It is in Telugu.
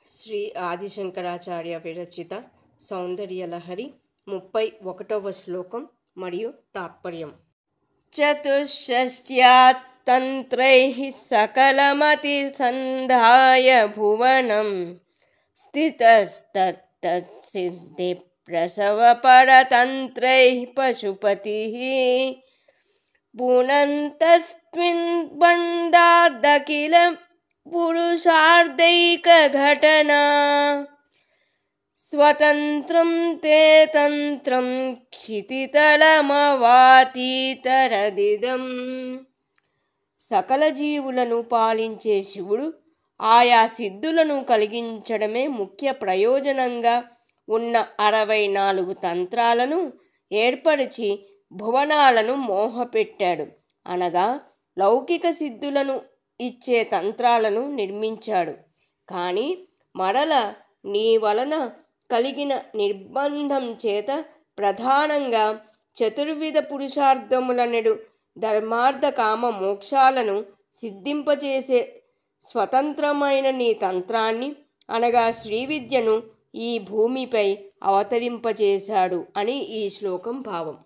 శ్రీ ఆదిశంకరాచార్య విరచిత సౌందర్యలహరి 31వ శ్లోకం మరియు తాత్పర్యం. చతుషష్ట్యాత్ తంత్రైః సకలమతిసంధాయ భువనం స్థితస్తత్తత్సిద్ధి ప్రసవపరతంత్రైః పశుపతిః పునంతస్మిన్ బంధాదఖిల పురుషార్థైకఘటనా స్వతంత్రం తే తంత్రం క్షితితలమవాతీతరదిదం. సకల జీవులను పాలించే శివుడు ఆయా సిద్ధులను కలిగించడమే ముఖ్య ప్రయోజనంగా ఉన్న 64 తంత్రాలను ఏర్పరిచి భువనాలను మోహపెట్టాడు. అనగా లౌకిక సిద్ధులను ఇచ్చే తంత్రాలను నిర్మించాడు. కానీ మరల నీ వలన కలిగిన నిర్బంధం చేత ప్రధానంగా చతుర్విధ పురుషార్థములనెడు ధర్మార్థ కామ మోక్షాలను సిద్ధింపచేసే స్వతంత్రమైన నీ తంత్రాన్ని అనగా శ్రీవిద్యను ఈ భూమిపై అవతరింపచేశాడు అని ఈ శ్లోకం భావం.